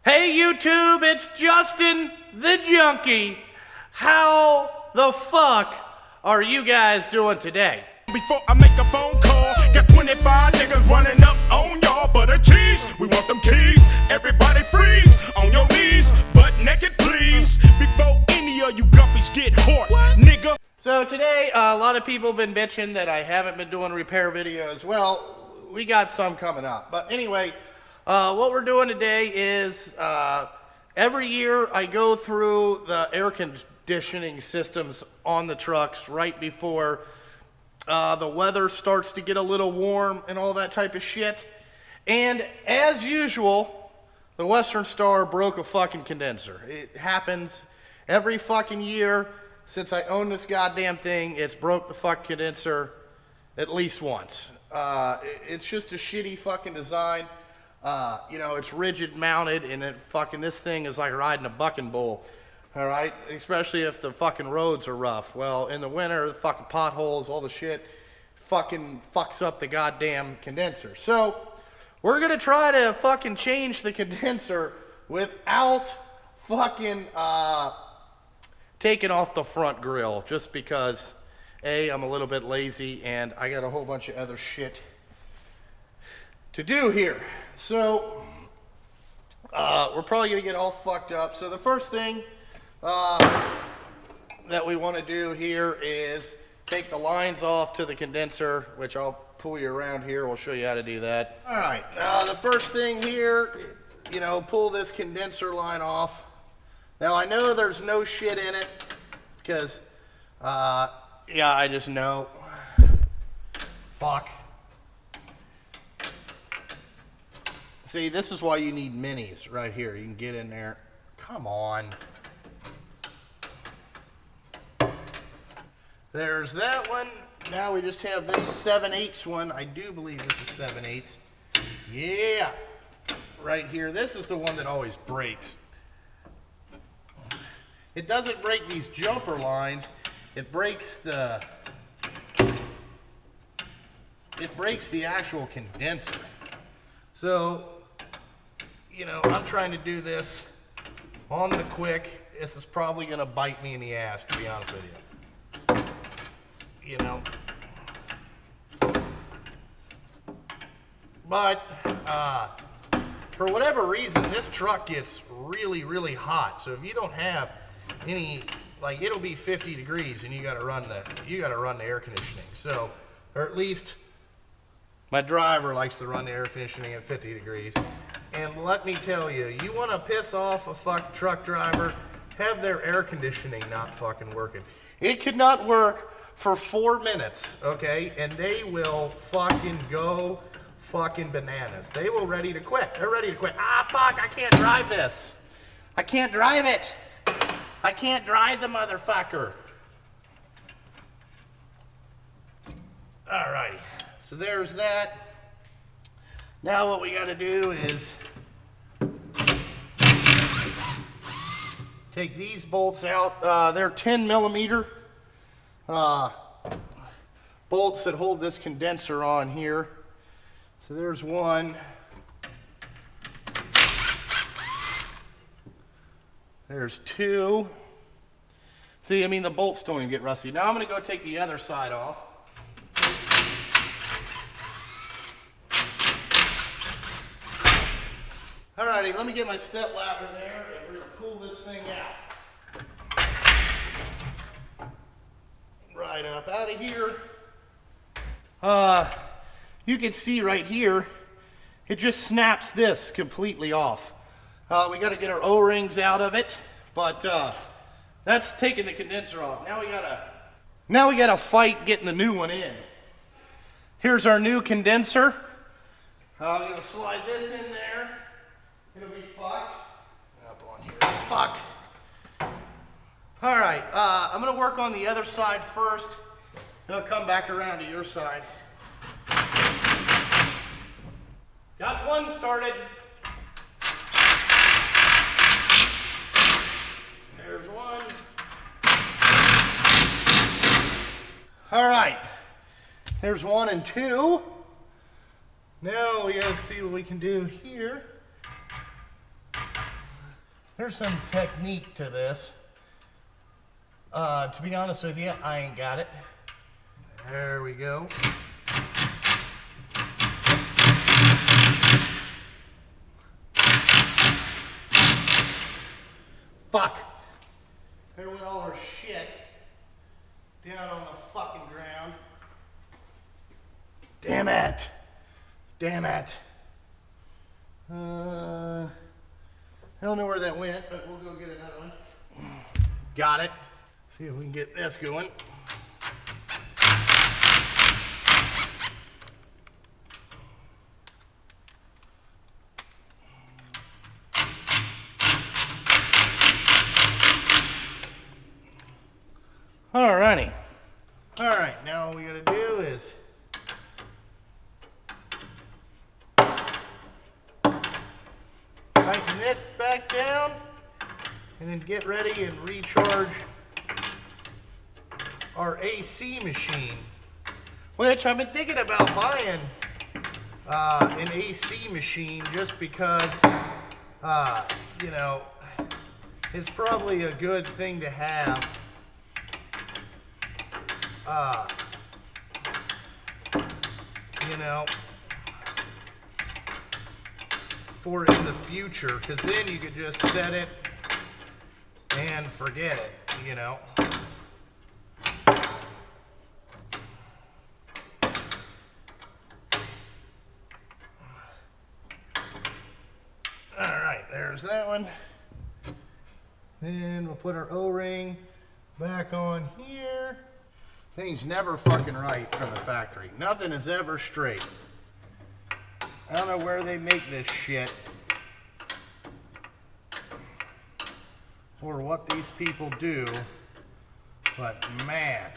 Hey YouTube, it's Justin the Junkie. How the fuck are you guys doing today? Before I make a phone call, got 25 niggas running up on y'all for the cheese. We want them keys, everybody freeze, on your knees, butt naked please, before any of you guppies get hot, nigga. So today, a lot of people have been bitching that I haven't been doing repair videos. Well, we got some coming up. But anyway, what we're doing today is, every year I go through the air conditioning systems on the trucks right before the weather starts to get a little warm and all that type of shit. And as usual, the Western Star broke a fucking condenser. It happens every fucking year since I own this goddamn thing. It's broke the fuck condenser at least once. It's just a shitty fucking design. You know, it's rigid mounted, and this thing is like riding a bucking bull. All right, especially if the fucking roads are rough. Well, in the winter, the fucking potholes, all the shit, fucking fucks up the goddamn condenser. So we're gonna try to fucking change the condenser without fucking taking off the front grill, just because A, I'm a little bit lazy and I got a whole bunch of other shit to do here. So we're probably gonna get all fucked up. So the first thing that we want to do here is take the lines off to the condenser, which I'll pull you around here. We'll show you how to do that. All right, the first thing here, you know, pull this condenser line off. Now I know there's no shit in it because, yeah, I just know. Fuck. See, this is why you need minis right here. You can get in there. Come on. There's that one. Now we just have this 7/8 one. I do believe this is 7/8. Yeah. Right here. This is the one that always breaks. It doesn't break these jumper lines. It breaks the actual condenser. So, you know, I'm trying to do this on the quick. This is probably gonna bite me in the ass, to be honest with you. You know, but for whatever reason, this truck gets really, really hot. So if you don't have any, like, it'll be 50 degrees, and you got to run the air conditioning. So, or at least my driver likes to run the air conditioning at 50 degrees. And let me tell you, you want to piss off a fucking truck driver, have their air conditioning not fucking working. It could not work for 4 minutes, okay? And they will fucking go fucking bananas. They will ready to quit. They're ready to quit. Ah, fuck, I can't drive this. I can't drive it. I can't drive the motherfucker. Alrighty, so there's that. Now what we gotta do is take these bolts out. They're 10 millimeter bolts that hold this condenser on here. So there's one. There's two. See, I mean, the bolts don't even get rusty. Now I'm gonna go take the other side off. Alrighty, let me get my step ladder there, and we're gonna pull this thing out. Right up out of here. You can see right here, it just snaps this completely off. We got to get our O-rings out of it, but that's taking the condenser off. Now we gotta fight getting the new one in. Here's our new condenser. I'm gonna slide this in there. It'll be fucked. Up on here. Fuck. All right, I'm gonna work on the other side first, and I'll come back around to your side. Got one started. There's one. All right, there's 1 and 2. Now we gotta see what we can do here. There's some technique to this. To be honest with you, I ain't got it. There we go. Fuck. There went all our shit down on the fucking ground. Damn it. Damn it. I don't know where that went, but we'll go get another one. Got it. See if we can get this going. Alrighty. Alright, now all we gotta do is tighten this back down and then get ready and recharge our AC machine, which I've been thinking about buying an AC machine just because you know, it's probably a good thing to have. You know, for in the future, because then you could just set it and forget it, you know. Alright, there's that one. Then we'll put our O-ring back on here. Things never fucking right from the factory. Nothing is ever straight. I don't know where they make this shit or what these people do, but man.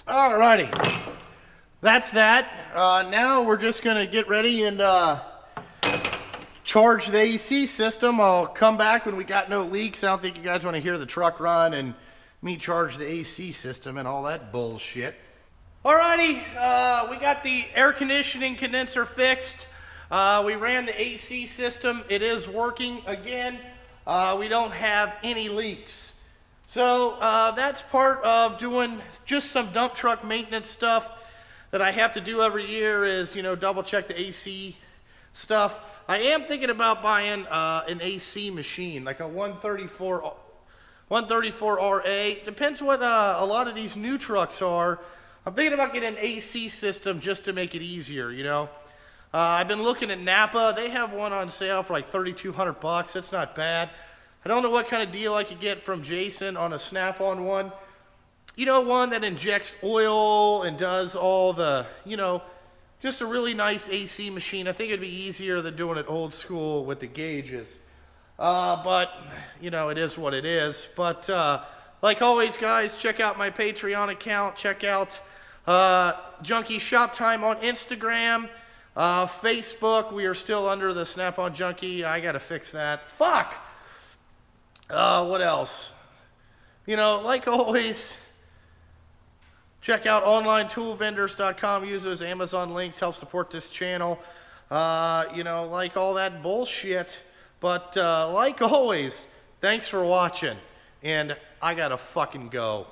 Alrighty, that's that. Now we're just gonna get ready and charge the AC system. I'll come back when we got no leaks. I don't think you guys want to hear the truck run and me charge the AC system and all that bullshit. Alrighty, we got the air conditioning condenser fixed. We ran the AC system. It is working again. We don't have any leaks. So that's part of doing just some dump truck maintenance stuff that I have to do every year is, you know, double check the AC stuff. I am thinking about buying an AC machine, like a 134 RA. Depends what a lot of these new trucks are. I'm thinking about getting an AC system just to make it easier, you know. I've been looking at Napa. They have one on sale for like $3,200. That's not bad. I don't know what kind of deal I could get from Jason on a Snap-on one. You know, one that injects oil and does all the, you know, just a really nice AC machine. I think it'd be easier than doing it old school with the gauges. But, you know, it is what it is. But, like always, guys, check out my Patreon account. Check out Junkie Shop Time on Instagram. Facebook, we are still under the Snap-on Junkie. I gotta fix that. Fuck! What else? You know, like always, check out onlinetoolvendors.com. Use those Amazon links. Help support this channel. You know, like all that bullshit. But like always, thanks for watching. And I gotta fucking go.